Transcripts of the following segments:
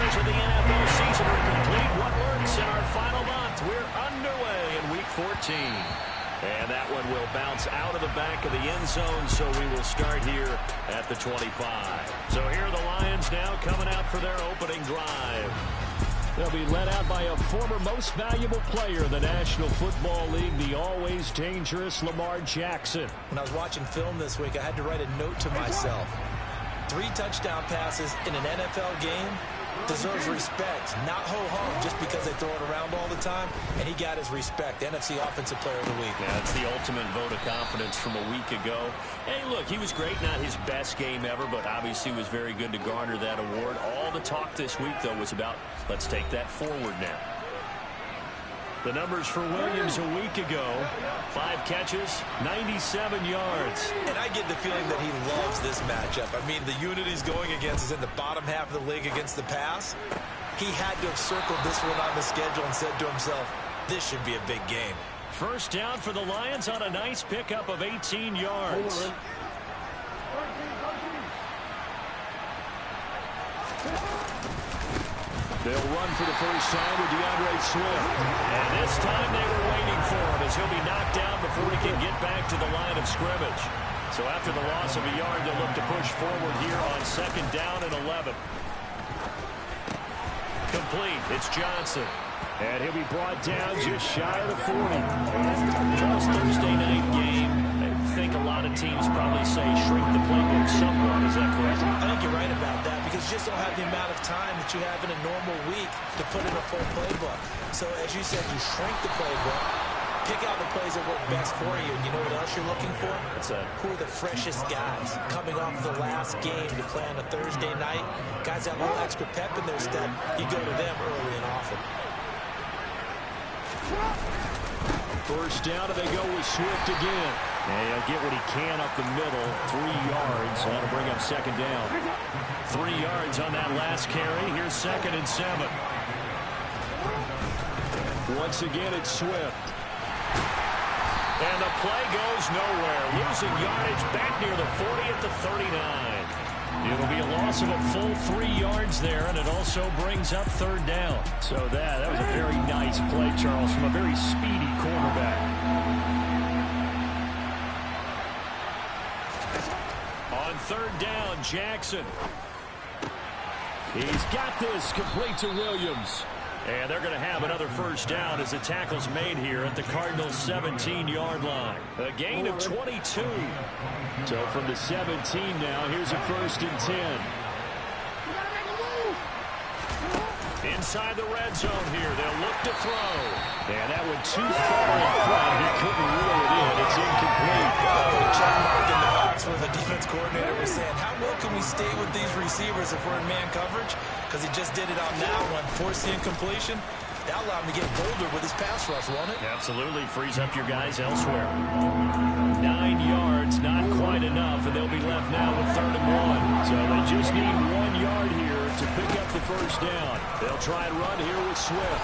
days of the NFL season are complete. What works in our final month? We're underway in Week 14. And that one will bounce out of the back of the end zone, so we will start here at the 25. So here are the Lions now coming out for their opening drive. They'll be led out by a former most valuable player in the National Football League, the always dangerous Lamar Jackson. When I was watching film this week, I had to write a note to myself. 3 touchdown passes in an NFL game deserves respect, not ho-hum just because they throw it around all the time. And he got his respect, NFC Offensive Player of the Week. Yeah, it's the ultimate vote of confidence from a week ago. Hey, look, he was great, not his best game ever, but obviously was very good to garner that award. All the talk this week, though, was about let's take that forward now. The numbers for Williams a week ago: 5 catches, 97 yards. And I get the feeling that he loves this matchup. I mean, the unit he's going against is in the bottom half of the league against the pass. He had to have circled this one on the schedule and said to himself, this should be a big game. First down for the Lions on a nice pickup of 18 yards. They'll run for the first time with DeAndre Swift. And this time they were waiting for him as he'll be knocked down before he can get back to the line of scrimmage. So after the loss of a yard, they'll look to push forward here on 2nd down and 11. Complete. It's Johnson. And he'll be brought down just shy of the 40. Charles, Thursday night game. I think a lot of teams probably say shrink the playbook somewhat. Is that correct? I think you're right about that because you just don't have the amount of time that you have in a normal week to put in a full playbook. So as you said, you shrink the playbook, pick out the plays that work best for you, and you know what else you're looking for? Who are the freshest guys coming off the last game to play on a Thursday night? Guys that have a little extra pep in their step, you go to them early and often. First down, and they go with Swift again. And he'll get what he can up the middle. 3 yards. That'll bring up 2nd down. 3 yards on that last carry. Here's 2nd and 7. Once again, it's Swift. And the play goes nowhere. Losing yardage back near the 40 at the 39. It'll be a loss of a full 3 yards there, and it also brings up 3rd down. So that was a very nice play, Charles, from a very speedy cornerback. On 3rd down, Jackson. He's got this complete to Williams. And they're going to have another first down as the tackle's made here at the Cardinals' 17-yard line. A gain of 22. So from the 17 now, here's a 1st and 10. Inside the red zone here, they'll look to throw. And that went too far in front. He couldn't reel it in. It's incomplete. The check mark in the box where the defense coordinator was saying, how well can we stay with these receivers if we're in man coverage? Because he just did it on that one, forced the incompletion. That allowed him to get bolder with his pass rush, won't it? Absolutely. Frees up your guys elsewhere. 9 yards, not quite enough, and they'll be left now with 3rd and 1. So they just need 1 yard here to pick up the first down. They'll try and run here with Swift.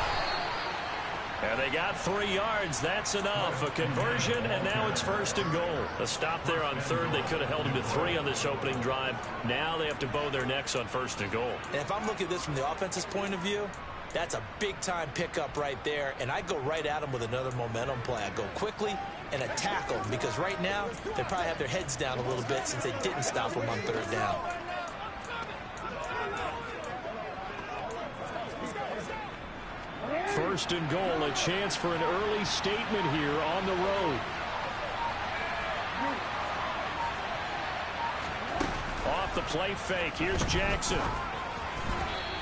And they got 3 yards. That's enough. A conversion, and now it's 1st and goal. A stop there on 3rd. They could have held him to 3 on this opening drive. Now they have to bow their necks on 1st and goal. And if I'm looking at this from the offense's point of view, that's a big-time pickup right there, and I go right at them with another momentum play. I go quickly and attack them because right now they probably have their heads down a little bit since they didn't stop them on 3rd down. First and goal, a chance for an early statement here on the road. Off the play fake, here's Jackson.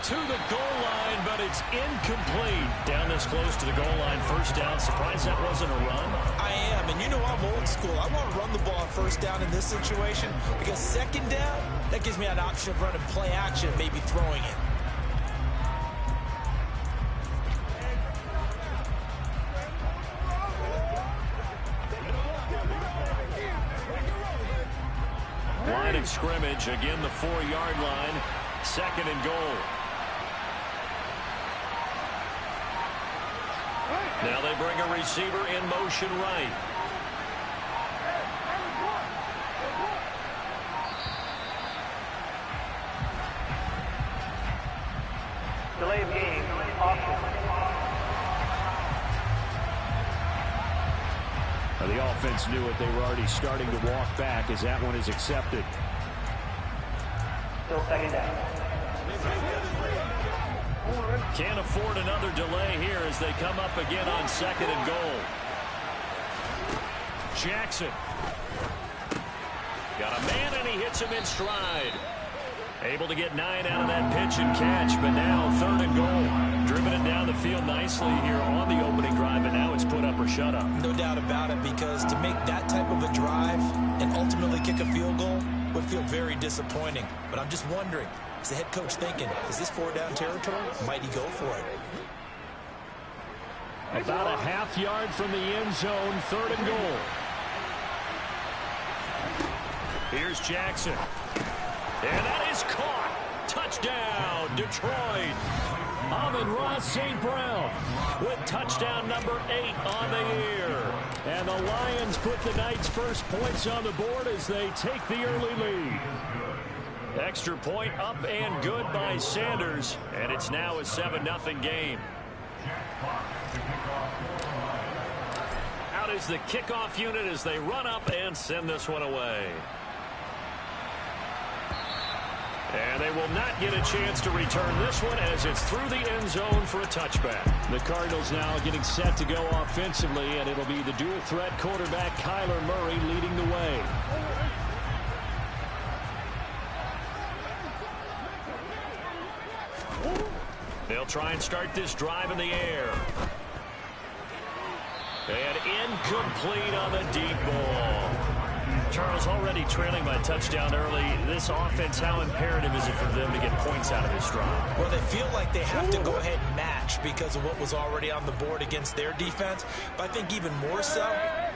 To the goal line, but it's incomplete. Down this close to the goal line, first down. Surprised that wasn't a run? I am, and you know I'm old school. I want to run the ball on 1st down in this situation because 2nd down, that gives me an option of running play action and maybe throwing it. Line of scrimmage, again the 4-yard line, 2nd and goal. Now they bring a receiver in motion right. delay of game, option. The offense knew it. They were already starting to walk back as that one is accepted. Still second down. Can't afford another delay here as they come up again on 2nd and goal. Jackson. Got a man, and he hits him in stride. Able to get 9 out of that pitch and catch, but now 3rd and goal. Driven it down the field nicely here on the opening drive, and now it's put up or shut up. No doubt about it, because to make that type of a drive and ultimately kick a field goal would feel very disappointing. But I'm just wondering, is the head coach thinking, is this 4-down territory? Might he go for it? About a half yard from the end zone, 3rd and goal. Here's Jackson. And that is caught. Touchdown, Detroit. Amon-Ra St. Brown with touchdown number 8 on the year. And the Lions put the Knights' first points on the board as they take the early lead. Extra point up and good by Sanders. And it's now a 7-0 game. Out is the kickoff unit as they run up and send this one away. And they will not get a chance to return this one as it's through the end zone for a touchback. The Cardinals now getting set to go offensively, and it'll be the dual-threat quarterback Kyler Murray leading the way. They'll try and start this drive in the air. And incomplete on the deep ball. Charles, already trailing by touchdown early. This offense, how imperative is it for them to get points out of this drive? Well, they feel like they have to go ahead and match because of what was already on the board against their defense. But I think even more so,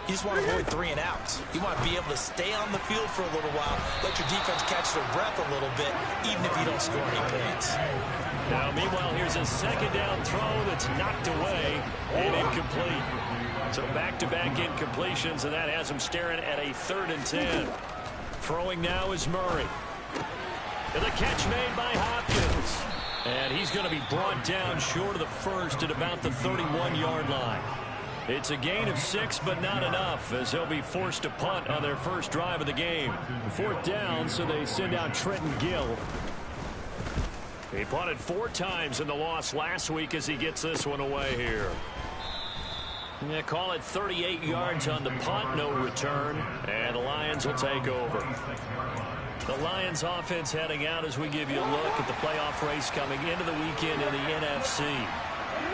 you just want to avoid 3 and outs. You want to be able to stay on the field for a little while, let your defense catch their breath a little bit, even if you don't score any points. Now, meanwhile, here's a 2nd down throw that's knocked away and incomplete. So back-to-back incompletions, and that has him staring at a 3rd and 10. Throwing now is Murray. And the catch made by Hopkins. And he's going to be brought down short of the first at about the 31-yard line. It's a gain of 6, but not enough, as they'll be forced to punt on their first drive of the game. 4th down, so they send out Trenton Gill. He punted 4 times in the loss last week as he gets this one away here. Yeah, call it 38 yards on the punt, no return, and the Lions will take over. The Lions offense heading out as we give you a look at the playoff race coming into the weekend in the NFC.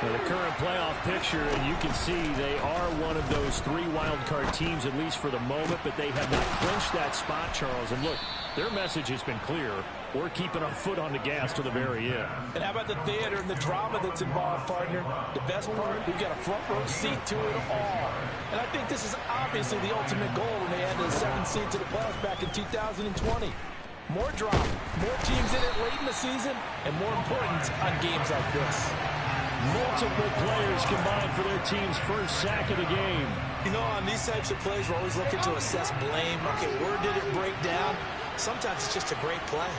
Well, the current playoff picture, and you can see they are one of those 3 wild-card teams, at least for the moment, but they have not clinched that spot, Charles. And look, their message has been clear. We're keeping our foot on the gas to the very end. And how about the theater and the drama that's involved, partner? The best part, we've got a front-row seat to it all. And I think this is obviously the ultimate goal when they added the 7th seed to the playoffs back in 2020. More drama, more teams in it late in the season, and more important on games like this. Multiple players combined for their team's first sack of the game. You know, on these types of plays, we're always looking to assess blame. Okay, where did it break down? Sometimes it's just a great play.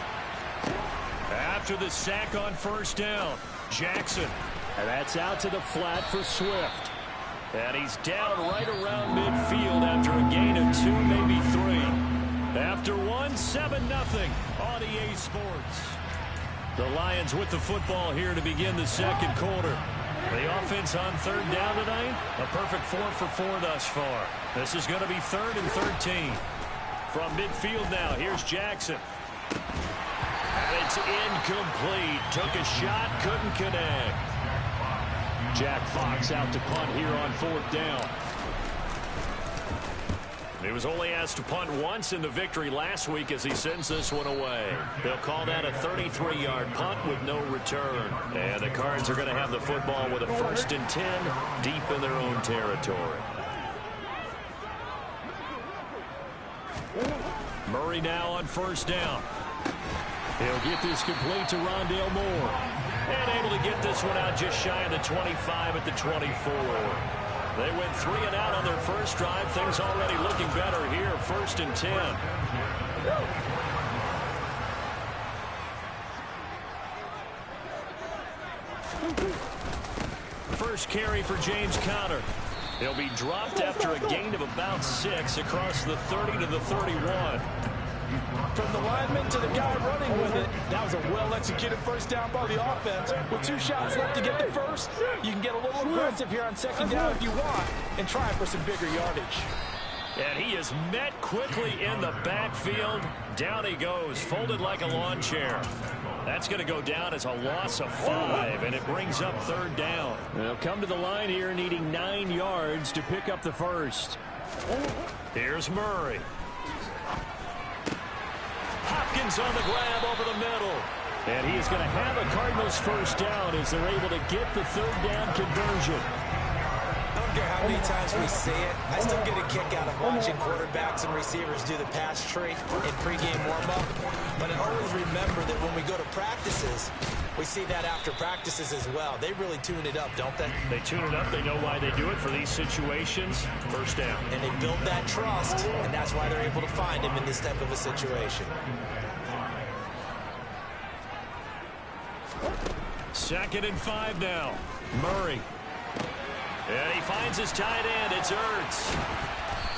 After the sack on 1st down, Jackson. And that's out to the flat for Swift. And he's down right around midfield after a gain of 2, maybe 3. After 1, 7-0 on EA Sports. The Lions with the football here to begin the 2nd quarter. The offense on 3rd down tonight, a perfect 4 for 4 thus far. This is going to be 3rd and 13. From midfield now, here's Jackson. And it's incomplete. Took a shot, couldn't connect. Jack Fox out to punt here on 4th down. He was only asked to punt once in the victory last week as he sends this one away. They'll call that a 33-yard punt with no return. And the Cards are going to have the football with a 1st and 10 deep in their own territory. Murray now on 1st down. He'll get this complete to Rondale Moore. And able to get this one out just shy of the 25 at the 24. They went 3 and out on their first drive. Things already looking better here. 1st and 10. First carry for James Conner. He'll be dropped after a gain of about 6 across the 30 to the 31. From the lineman to the guy running with it, that was a well-executed first down by the offense. With 2 shots left to get the first, you can get a little aggressive here on second down if you want and try for some bigger yardage. And he is met quickly in the backfield. Down he goes, folded like a lawn chair. That's going to go down as a loss of 5, and it brings up third down. They'll come to the line here needing 9 yards to pick up the first. Here's Murray. Hopkins on the grab over the middle. And he is going to have a Cardinals first down as they're able to get the third down conversion. I don't care how many times we see it. I still get a kick out of watching quarterbacks and receivers do the pass tree in pregame warm-up. But I always remember that when we go to practices, we see that after practices as well. They really tune it up, don't they? They tune it up. They know why they do it for these situations. First down. And they build that trust, and that's why they're able to find him in this type of a situation. Second and 5 now. Murray. And he finds his tight end. It's Ertz.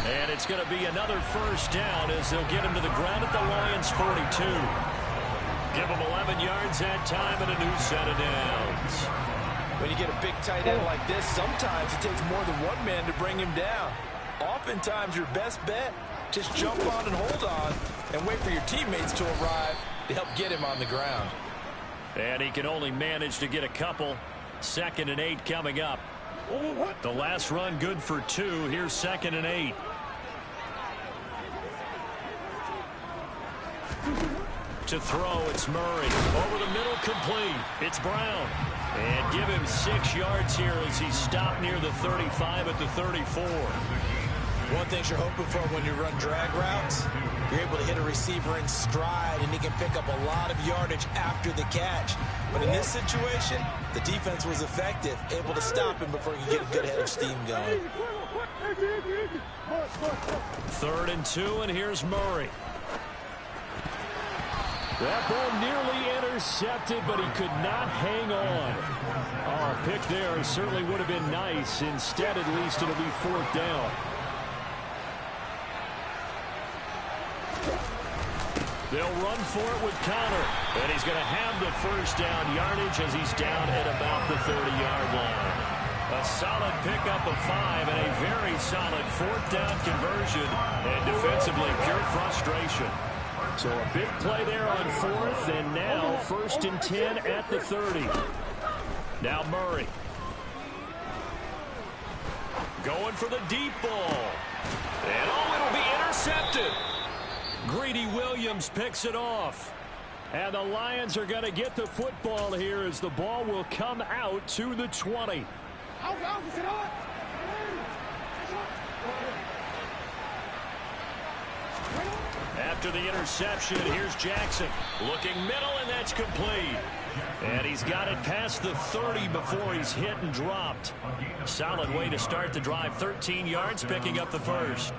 And it's going to be another first down as they'll get him to the ground at the Lions' 42. Give him 11 yards that time and a new set of downs. When you get a big tight end like this, sometimes it takes more than one man to bring him down. Oftentimes, your best bet, just jump on and hold on and wait for your teammates to arrive to help get him on the ground. And he can only manage to get a couple. Second and 8 coming up. The last run good for 2. Here's second and 8. To throw, it's Murray. Over the middle, complete. It's Brown. And give him 6 yards here as he's stopped near the 35 at the 34. One thing you're hoping for when you run drag routes, you're able to hit a receiver in stride, and he can pick up a lot of yardage after the catch. But in this situation, the defense was effective, able to stop him before he could get a good head of steam going. Third and 2, and here's Murray. That ball nearly intercepted, but he could not hang on. Oh, a pick there certainly would have been nice. Instead, at least, it'll be fourth down. They'll run for it with Conner. And he's going to have the first down yardage as he's down at about the 30-yard line. A solid pickup of 5 and a very solid fourth down conversion. And defensively, pure frustration. So a big play there on fourth, and now first and 10 at the 30. Now Murray. Going for the deep ball. And it'll be intercepted. Greedy Williams picks it off. And the Lions are going to get the football here as the ball will come out to the 20. After the interception, here's Jackson. Looking middle, and that's complete. And he's got it past the 30 before he's hit and dropped. Solid way to start the drive. 13 yards, picking up the first.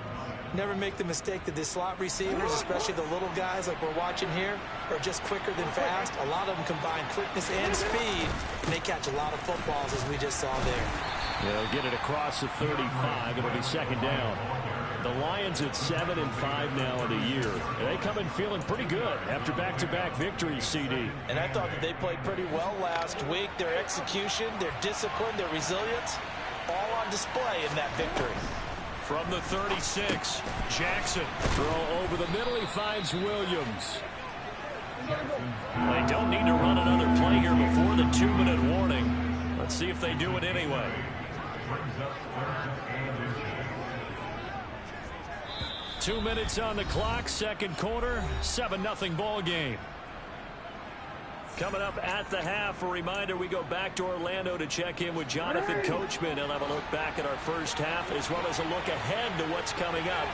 Never make the mistake that the slot receivers, especially the little guys like we're watching here, are just quicker than fast. A lot of them combine quickness and speed, and they catch a lot of footballs, as we just saw there. They'll get it across the 35. It'll be second down. The Lions at 7-5 now in the year. And they come in feeling pretty good after back-to-back victories, CD. And I thought that they played pretty well last week. Their execution, their discipline, their resilience, all on display in that victory. From the 36, Jackson. Throw over the middle. He finds Williams. They don't need to run another play here before the 2-minute warning. Let's see if they do it anyway. Two minutes on the clock, second quarter, 7-0 ball game. Coming up at the half, a reminder, we go back to Orlando to check in with Jonathan Coachman. He'll have a look back at our first half as well as a look ahead to what's coming up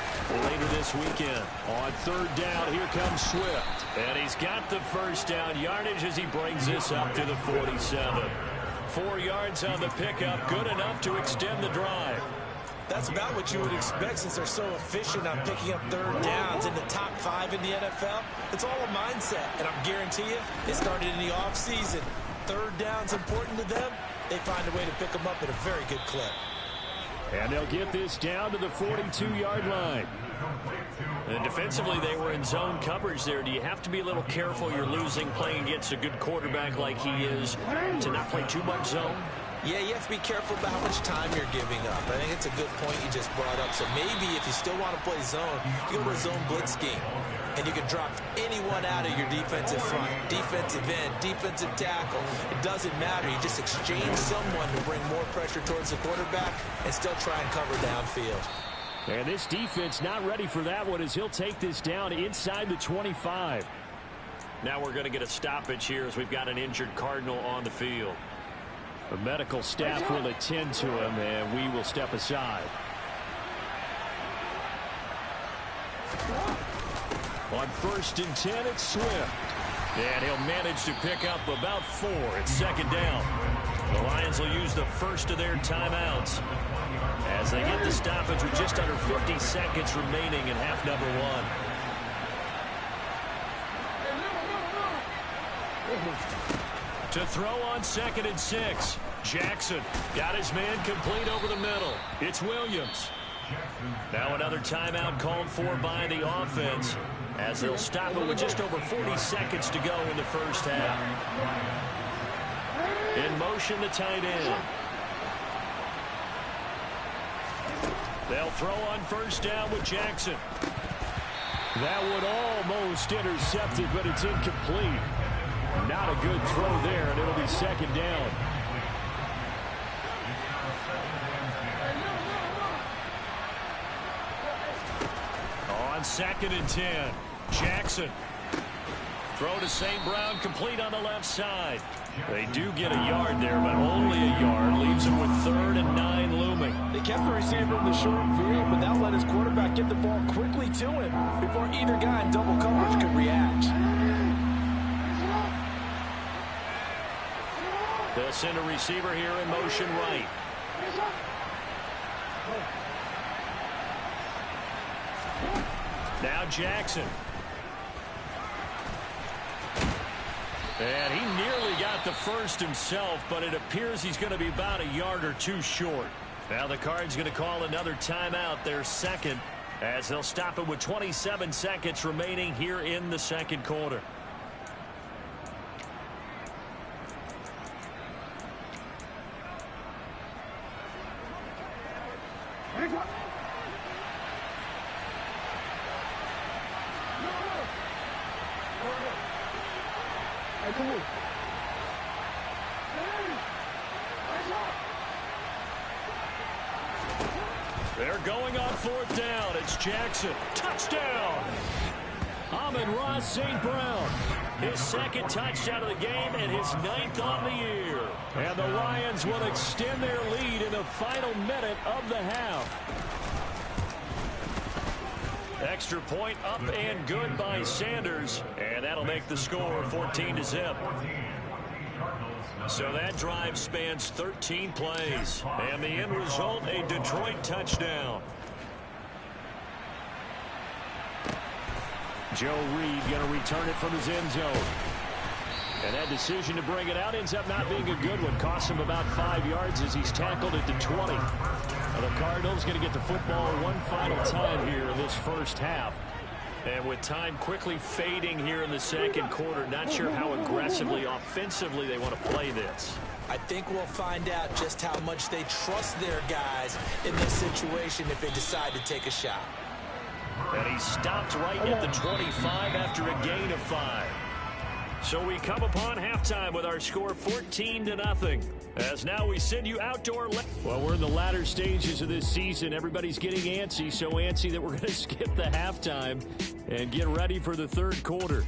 later this weekend. On third down, here comes Swift. And he's got the first down yardage as he brings this up to the 47. 4 yards on the pickup, good enough to extend the drive. That's about what you would expect since they're so efficient on picking up third downs in the top 5 in the NFL. It's all a mindset, and I guarantee you, it started in the offseason. Third down's important to them. They find a way to pick them up at a very good clip. And they'll get this down to the 42-yard line. And defensively, they were in zone coverage there. Do you have to be a little careful you're losing playing against a good quarterback like he is to not play too much zone? Yeah, you have to be careful about how much time you're giving up. I think it's a good point you just brought up. So maybe if you still want to play zone, you go to a zone blitz scheme. And you can drop anyone out of your defensive front, defensive end, defensive tackle. It doesn't matter. You just exchange someone to bring more pressure towards the quarterback and still try and cover downfield. And this defense not ready for that one as he'll take this down inside the 25. Now we're going to get a stoppage here as we've got an injured Cardinal on the field. The medical staff will attend to him, and we will step aside. On 1st and 10, it's Swift. And he'll manage to pick up about 4. It's second down. The Lions will use the first of their timeouts as they get the stoppage with just under 50 seconds remaining in half number 1. To throw on 2nd and 6. Jackson got his man complete over the middle. It's Williams. Now another timeout called for by the offense as they'll stop it with just over 40 seconds to go in the first half. In motion, the tight end. They'll throw on 1st down with Jackson. That would almost intercept it, but it's incomplete. Not a good throw there, and it'll be second down. On 2nd and 10, Jackson. Throw to St. Brown, complete on the left side. They do get a yard there, but only a yard. Leaves them with 3rd and 9 looming. They kept the receiver in the short field, but that let his quarterback get the ball quickly to him before either guy in double coverage could react. They'll send a receiver here in motion right. Now Jackson. And he nearly got the first himself, but it appears he's going to be about a yard or 2 short. Now the Cards going to call another timeout, their second, as they'll stop it with 27 seconds remaining here in the second quarter. They're going on 4th down. It's Jackson. Touchdown! Amon-Ra St. Brown. His 2nd touchdown of the game and his 9th on the year. And the Lions will extend their lead in the final minute of the half. Extra point up and good by Sanders. And that'll make the score 14-0. So that drive spans 13 plays. And the end result, a Detroit touchdown. Joe Reed going to return it from his end zone. And that decision to bring it out ends up not being a good one. Costs him about 5 yards as he's tackled at the 20. Now the Cardinals going to get the football one final time here in this first half. And with time quickly fading here in the second quarter, not sure how aggressively, offensively they want to play this. I think we'll find out just how much they trust their guys in this situation if they decide to take a shot. And he stopped right at the 25 after a gain of 5. So we come upon halftime with our score 14-0. As now we send you outdoor. Well, we're in the latter stages of this season. Everybody's getting antsy, so antsy that we're going to skip the halftime and get ready for the third quarter.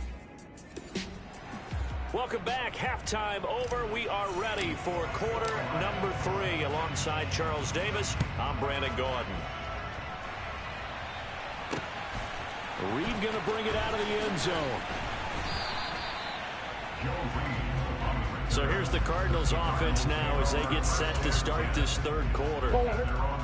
Welcome back. Halftime over. We are ready for quarter number 3. Alongside Charles Davis, I'm Brandon Gaudin. Reed going to bring it out of the end zone. So here's the Cardinals offense now as they get set to start this third quarter.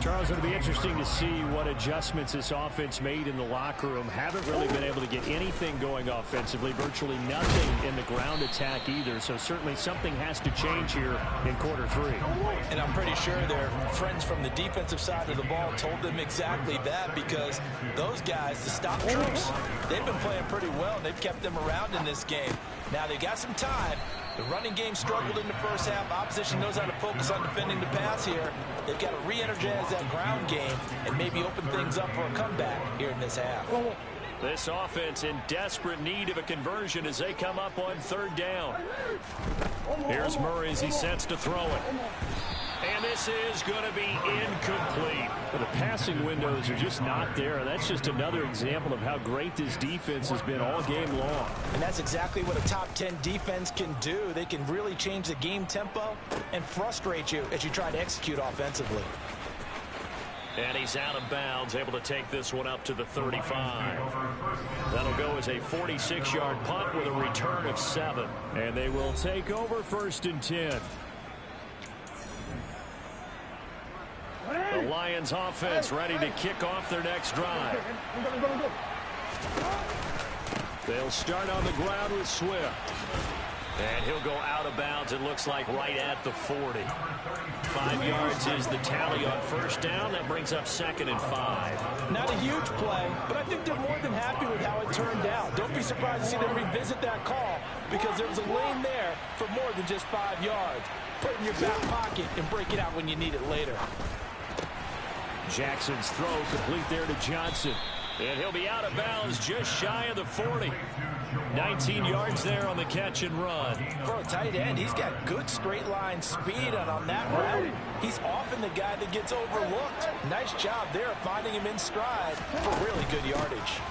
Charles, it'll be interesting to see what adjustments this offense made in the locker room. Haven't really been able to get anything going offensively, virtually nothing in the ground attack either. So certainly something has to change here in quarter three. And I'm pretty sure their friends from the defensive side of the ball told them exactly that, because those guys, the stop troops, they've been playing pretty well. They've kept them around in this game. Now they've got some time. The running game struggled in the first half. Opposition knows how to focus on defending the pass here. They've got to re-energize that ground game and maybe open things up for a comeback here in this half. This offense in desperate need of a conversion as they come up on third down. Here's Murray as he sets to throw it. And this is going to be incomplete. But the passing windows are just not there. That's just another example of how great this defense has been all game long. And that's exactly what a top 10 defense can do. They can really change the game tempo and frustrate you as you try to execute offensively. And he's out of bounds, able to take this one up to the 35. That'll go as a 46-yard punt with a return of 7. And they will take over 1st and 10. The Lions offense ready to kick off their next drive. They'll start on the ground with Swift. And he'll go out of bounds, it looks like, right at the 40. 5 yards is the tally on first down. That brings up 2nd and 5. Not a huge play, but I think they're more than happy with how it turned out. Don't be surprised to see them revisit that call, because there was a lane there for more than just 5 yards. Put it in your back pocket and break it out when you need it later. Jackson's throw complete there to Johnson. And he'll be out of bounds just shy of the 40. 19 yards there on the catch and run. For a tight end, he's got good straight line speed, and on that route, he's often the guy that gets overlooked. Nice job there of finding him in stride for really good yardage.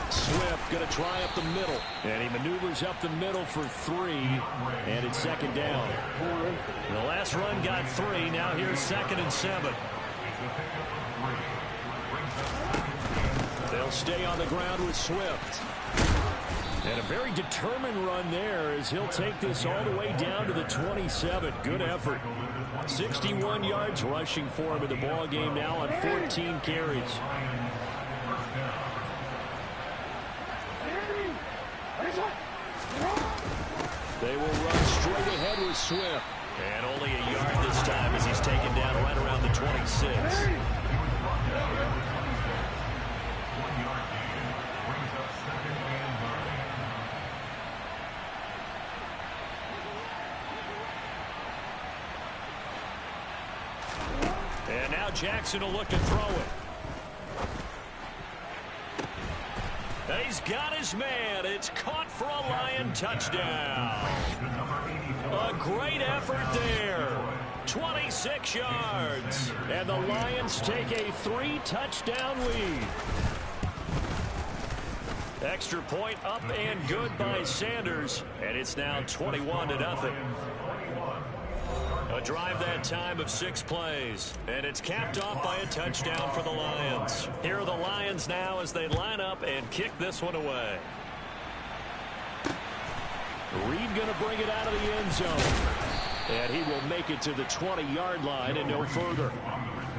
Swift going to try up the middle. And he maneuvers up the middle for 3. And it's 2nd down. The last run got 3. Now here's 2nd and 7. They'll stay on the ground with Swift. And a very determined run there as he'll take this all the way down to the 27. Good effort. 61 yards rushing for him in the ball game now on 14 carries. They will run straight ahead with Swift. And only a yard this time as he's taken down right around the 26. And now Jackson will look to throw it. He's got his man. It's caught for a Lion touchdown. A great effort there. 26 yards. And the Lions take a 3-touchdown lead. Extra point up and good by Sanders. And it's now 21-0. A drive that time of 6 plays. And it's capped off by a touchdown for the Lions. Here are the Lions now as they line up and kick this one away. Reed going to bring it out of the end zone. And he will make it to the 20-yard line and no further.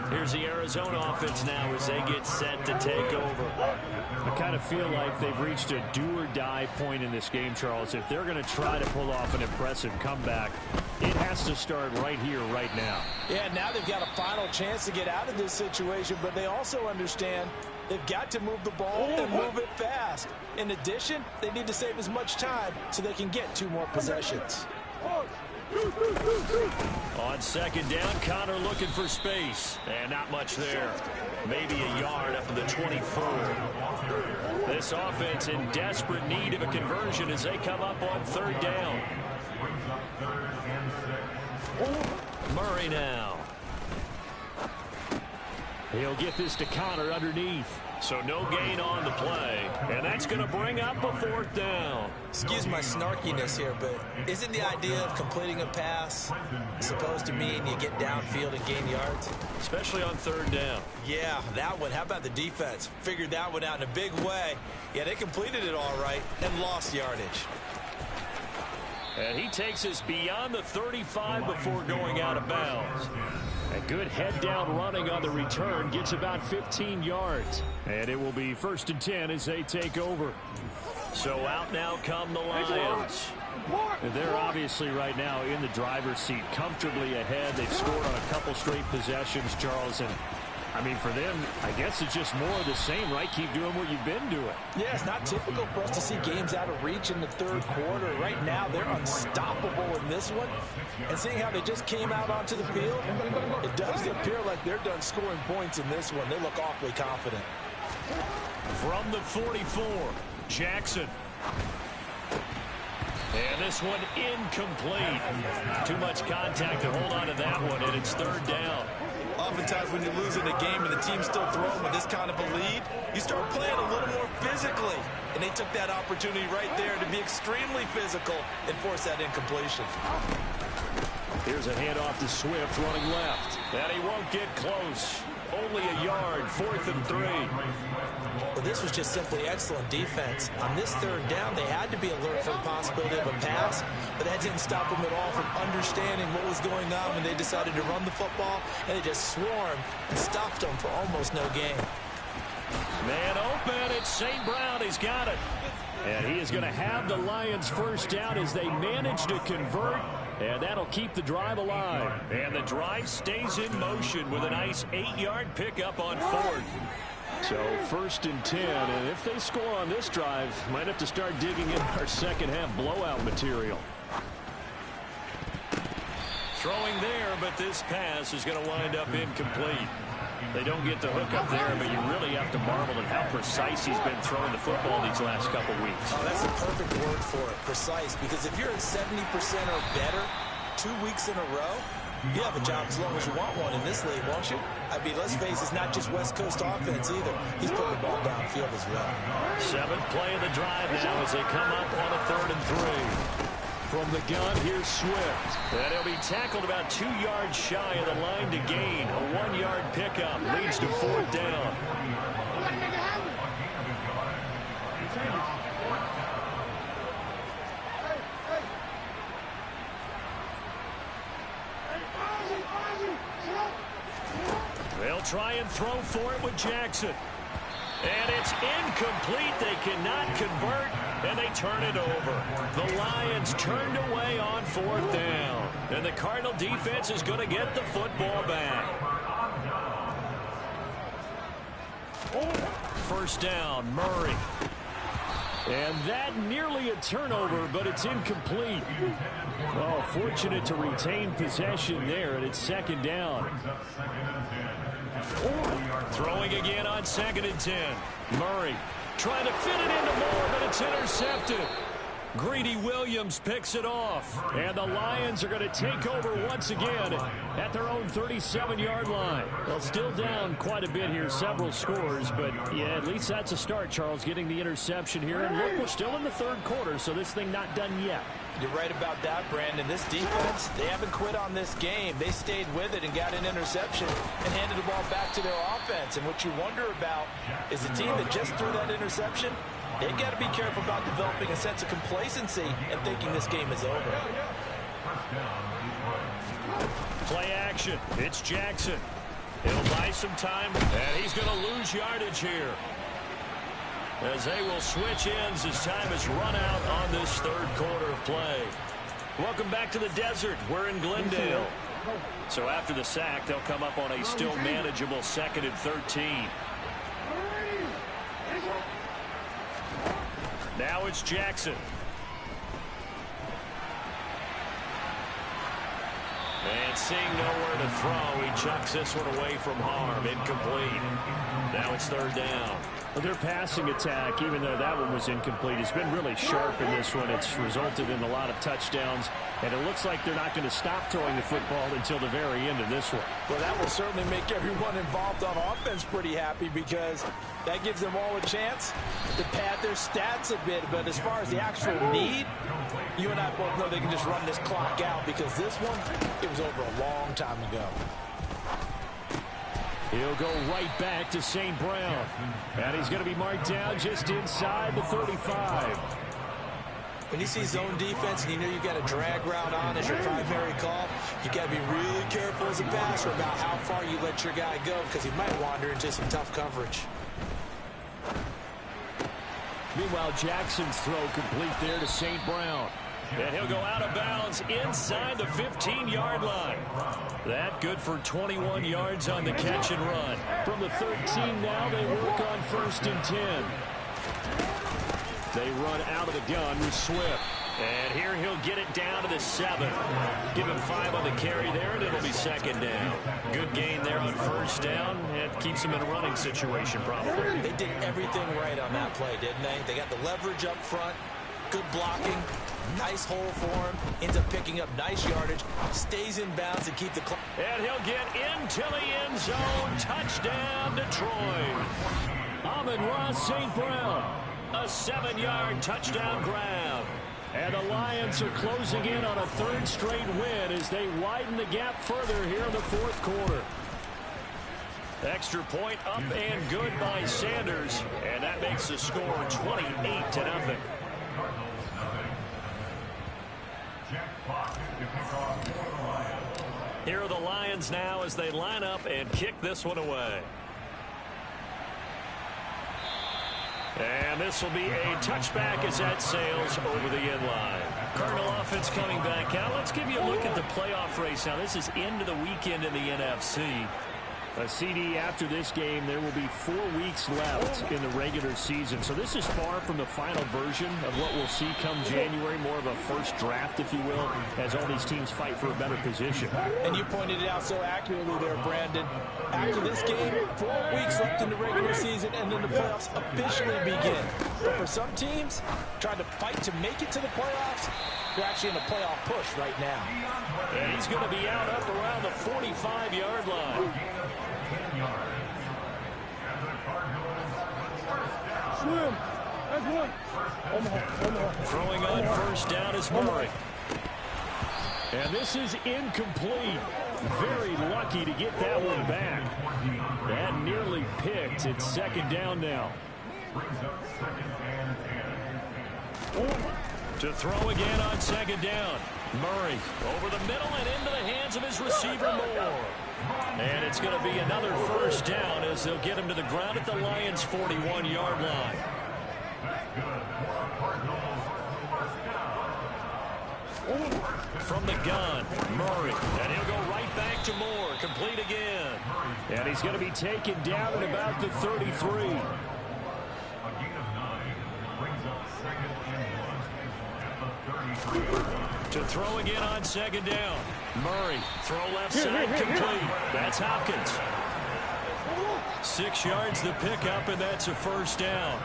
Here's the Arizona offense now as they get set to take over. I kind of feel like they've reached a do-or-die point in this game, Charles. If they're going to try to pull off an impressive comeback, it has to start right here, right now. Yeah, now they've got a final chance to get out of this situation, but they also understand they've got to move the ball and move it fast. In addition, they need to save as much time so they can get 2 more possessions. On 2nd down, Connor looking for space. And not much there. Maybe a yard up to the 24. This offense in desperate need of a conversion as they come up on 3rd down. Murray now. He'll get this to Connor underneath. So no gain on the play. And that's going to bring up a 4th down. Excuse my snarkiness here, but isn't the idea of completing a pass supposed to mean you get downfield and gain yards? Especially on 3rd down. Yeah, that one. How about the defense? Figured that one out in a big way. Yeah, they completed it all right and lost yardage. And he takes us beyond the 35 before going out of bounds. A good head-down running on the return gets about 15 yards. And it will be 1st and 10 as they take over. So out now come the Lions. They're obviously right now in the driver's seat, comfortably ahead. They've scored on a couple straight possessions, Charles. And, I mean, for them, I guess it's just more of the same, right? Keep doing what you've been doing. Yeah, it's not typical for us to see games out of reach in the third quarter. Right now, they're unstoppable in this one. And seeing how they just came out onto the field, it does appear like they're done scoring points in this one. They look awfully confident. From the 44, Jackson. And this one incomplete. Too much contact to hold on to that one, and it's 3rd down. Oftentimes when you're losing a game and the team's still throwing with this kind of a lead, you start playing a little more physically. And they took that opportunity right there to be extremely physical and force that incompletion. Here's a handoff to Swift running left. And he won't get close. Only a yard, 4th and 3. Well, this was just simply excellent defense. On this 3rd down, they had to be alert for the possibility of a pass, but that didn't stop them at all from understanding what was going on when they decided to run the football, and they just swarmed and stopped them for almost no gain. Man open, it's St. Brown. He's got it. And he is going to have the Lions 1st down as they manage to convert. And that'll keep the drive alive. And the drive stays in motion with a nice 8-yard pickup on 4th. So 1st and 10. And if they score on this drive, might have to start digging in our second half blowout material. Throwing there, but this pass is going to wind up incomplete. They don't get the hook up there, but you really have to marvel at how precise he's been throwing the football these last couple weeks. Oh, that's a perfect word for it, precise, because if you're at 70% or better 2 weeks in a row, you have a job as long as you want one in this league, won't you? I mean, let's face it, it's not just West Coast offense either. He's putting the ball downfield as well. 7th play of the drive now as they come up on a 3rd and 3. From the gun, here's Swift. And he'll be tackled about 2 yards shy of the line to gain. A 1-yard pickup leads to 4th down. They'll try and throw for it with Jackson. And it's incomplete. They cannot convert, and they turn it over. The Lions turned away on 4th down. And the Cardinal defense is going to get the football back. 1st down, Murray. And that nearly a turnover, but it's incomplete. Oh, fortunate to retain possession there, and it's 2nd down. Throwing again on 2nd and 10. Murray trying to fit it into Moore, but it's intercepted. Greedy Williams picks it off. And the Lions are going to take over once again at their own 37-yard line. They'll still down quite a bit here, several scores. But, yeah, at least that's a start, Charles, getting the interception here. And look, we're still in the 3rd quarter, so this thing not done yet. You're right about that, Brandon. This defense, they haven't quit on this game. They stayed with it and got an interception and handed the ball back to their offense. And what you wonder about is the team that just threw that interception, they got to be careful about developing a sense of complacency and thinking this game is over. Play action. It's Jackson. It'll buy some time, and he's going to lose yardage here, as they will switch ends as time has run out on this 3rd quarter of play. Welcome back to the desert. We're in Glendale. So after the sack, they'll come up on a still manageable 2nd and 13. Now it's Jackson. And seeing nowhere to throw, he chucks this one away from harm. Incomplete. Now it's 3rd down. Well, their passing attack, even though that one was incomplete, has been really sharp in this one. It's resulted in a lot of touchdowns, and it looks like they're not going to stop throwing the football until the very end of this one. Well, that will certainly make everyone involved on offense pretty happy, because that gives them all a chance to pad their stats a bit. But as far as the actual need, you and I both know they can just run this clock out, because this one, it was over a long time ago. He'll go right back to St. Brown. And he's going to be marked down just inside the 35. When you see zone defense and you know you've got a drag route on as your primary call, you got to be really careful as a passer about how far you let your guy go because he might wander into some tough coverage. Meanwhile, Jackson's throw complete there to St. Brown. And he'll go out of bounds inside the 15-yard line. That good for 21 yards on the catch and run. From the 13 now, they work on 1st and 10. They run out of the gun with Swift. And here he'll get it down to the 7. Give him 5 on the carry there, and it'll be 2nd down. Good gain there on 1st down. It keeps him in a running situation, probably. They did everything right on that play, didn't they? They got the leverage up front, good blocking, nice hole for him, ends up picking up nice yardage, stays in bounds and keep the clock. And he'll get into the end zone. Touchdown, Detroit. Amon-Ra St. Brown. A 7-yard touchdown grab. And the Lions are closing in on a 3rd straight win as they widen the gap further here in the 4th quarter. Extra point up and good by Sanders. And that makes the score 28-0. Here are the Lions now as they line up and kick this one away. And this will be a touchback as that sails over the end line. Cardinal offense coming back out. Let's give you a look at the playoff race now. This is into the weekend in the NFC. A CD after this game, there will be 4 weeks left in the regular season. So this is far from the final version of what we'll see come January, more of a first draft, if you will, as all these teams fight for a better position. And you pointed it out so accurately there, Brandon. After this game, 4 weeks left in the regular season, and then the playoffs officially begin. But for some teams, trying to fight to make it to the playoffs, they're actually in a playoff push right now. And he's going to be out up around the 45-yard line. Throwing on 1st down is Murray. And this is incomplete. Very lucky to get that one back. That nearly picked. It's 2nd down now. To throw again on 2nd down. Murray over the middle and into the hands of his receiver Moore. And it's going to be another 1st down as they'll get him to the ground at the Lions' 41-yard line. From the gun, Murray. And he'll go right back to Moore. Complete again. And he's going to be taken down at about the 33. To throw again on 2nd down. Murray, throw left side, complete. That's Hopkins. 6 yards the pickup, and that's a 1st down.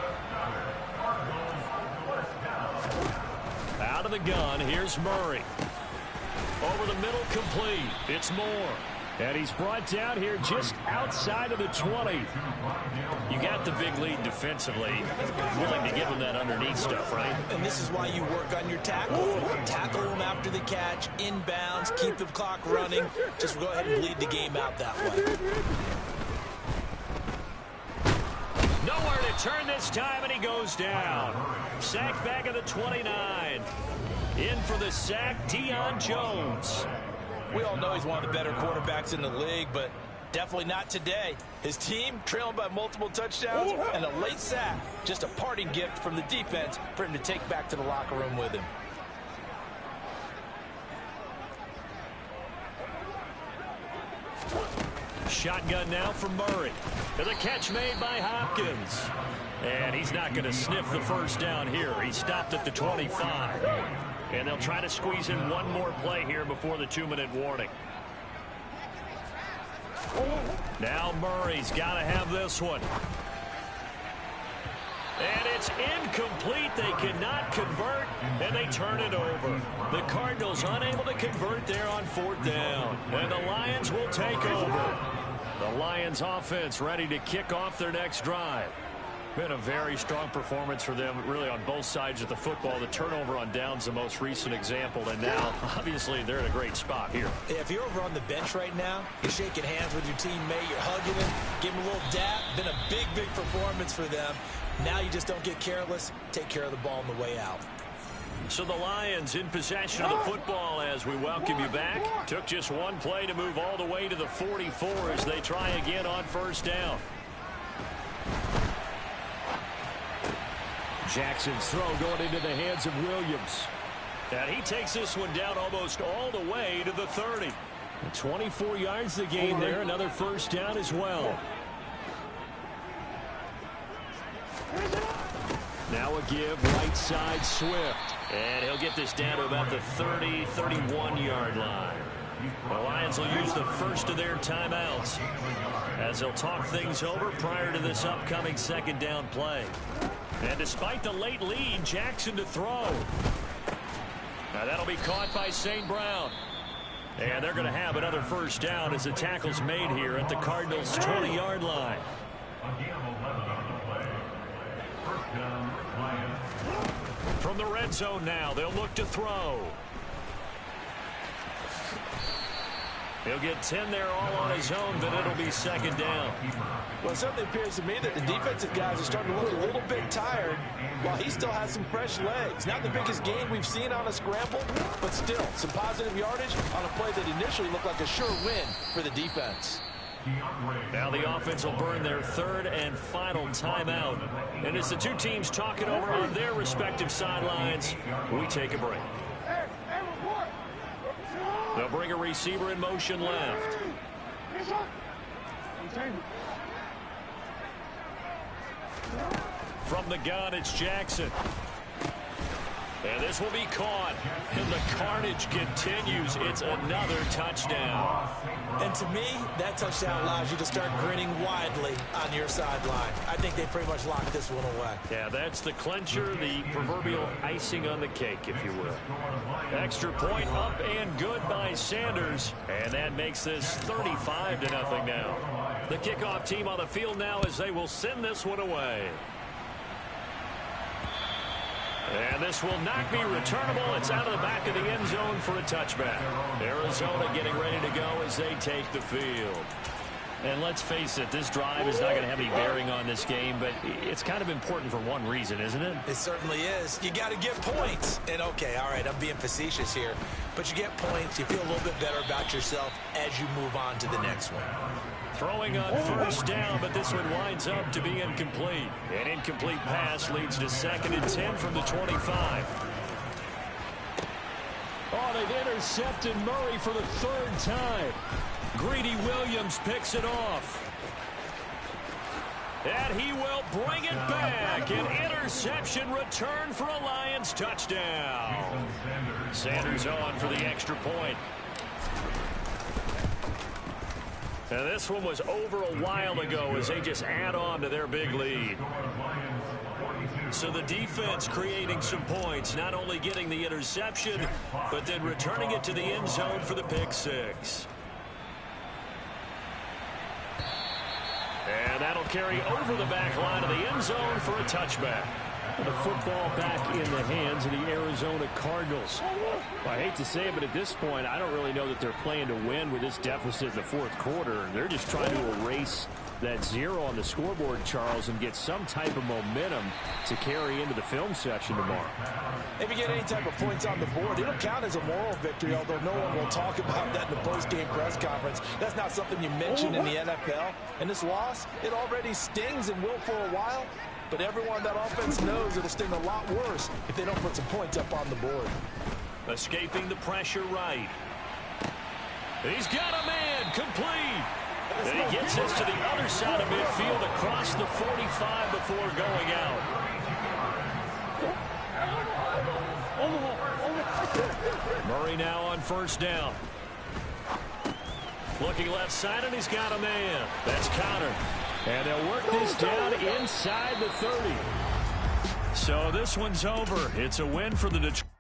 Out of the gun, here's Murray. Over the middle, complete. It's Moore. And he's brought down here just outside of the 20. You got the big lead defensively. Willing to give him that underneath stuff, right? And this is why you work on your tackle. Tackle him after the catch, inbounds, keep the clock running. Just go ahead and bleed the game out that way. Nowhere to turn this time, and he goes down. Sack back at the 29. In for the sack, Deion Jones. We all know he's one of the better quarterbacks in the league, but definitely not today. His team trailing by multiple touchdowns and a late sack. Just a parting gift from the defense for him to take back to the locker room with him. Shotgun now from Murray. And the catch made by Hopkins. And he's not going to sniff the 1st down here. He stopped at the 25. And they'll try to squeeze in one more play here before the 2-minute warning. Now Murray's got to have this one. And it's incomplete. They cannot convert, and they turn it over. The Cardinals unable to convert there on 4th down. And the Lions will take over. The Lions offense ready to kick off their next drive. Been a very strong performance for them, really, on both sides of the football. The turnover on downs, the most recent example, and now, obviously, they're in a great spot here. Yeah, if you're over on the bench right now, you're shaking hands with your teammate, you're hugging him, giving him a little dap. Been a big, big performance for them. Now you just don't get careless. Take care of the ball on the way out. So the Lions in possession of the football as we welcome you back. Took just one play to move all the way to the 44 as they try again on first down. Jackson's throw going into the hands of Williams. And he takes this one down almost all the way to the 30. 24 yards the gain there. Another first down as well. Now a give right side Swift. And he'll get this down to about the 30, 31-yard line. The Lions will use the first of their timeouts as they'll talk things over prior to this upcoming second down play. And despite the late lead, Jackson to throw. Now that'll be caught by St. Brown. And they're going to have another first down as the tackle's made here at the Cardinals' 20-yard line. From the red zone now, they'll look to throw. He'll get 10 there all on his own, but it'll be second down. Well, it certainly appears to me that the defensive guys are starting to look a little bit tired while he still has some fresh legs. Not the biggest gain we've seen on a scramble, but still some positive yardage on a play that initially looked like a sure win for the defense. Now the offense will burn their third and final timeout. And as the two teams talk it over on their respective sidelines, we take a break. They'll bring a receiver in motion left. From the gun, it's Jackson. And this will be caught. And the carnage continues. It's another touchdown. And to me, that touchdown allows you to start grinning widely on your sideline. I think they pretty much locked this one away. Yeah, that's the clincher, the proverbial icing on the cake, if you will. Extra point up and good by Sanders. And that makes this 35-0 now. The kickoff team on the field now as they will send this one away. And this will not be returnable. It's out of the back of the end zone for a touchback. Arizona getting ready to go as they take the field. And let's face it, this drive is not going to have any bearing on this game, but it's kind of important for one reason, isn't it? It certainly is. You got to get points. And okay, all right, I'm being facetious here, but you get points, you feel a little bit better about yourself as you move on to the next one. Throwing on first down, but this one winds up to be incomplete. An incomplete pass leads to 2nd and 10 from the 25. Oh, they've intercepted Murray for the third time. Greedy Williams picks it off. And he will bring it back. An interception return for a Lions touchdown. Sanders on for the extra point. And this one was over a while ago as they just add on to their big lead. So the defense creating some points, not only getting the interception, but then returning it to the end zone for the pick six. And that'll carry over the back line of the end zone for a touchback. The football back in the hands of the Arizona Cardinals. Well, I hate to say it, but at this point, I don't really know that they're playing to win with this deficit in the fourth quarter. They're just trying to erase that 0 on the scoreboard, Charles, and get some type of momentum to carry into the film session tomorrow. If you get any type of points on the board, it'll count as a moral victory, although no one will talk about that in the post-game press conference. That's not something you mention in the NFL. And this loss, it already stings and will for a while. But everyone that offense knows it'll sting a lot worse if they don't put some points up on the board. Escaping the pressure right. He's got a man complete. And he gets this to the other side of midfield across the 45 before going out. Murray now on first down. Looking left side, and he's got a man. That's Connor. And they'll work this down inside the 30. So this one's over. It's a win for the Detroit.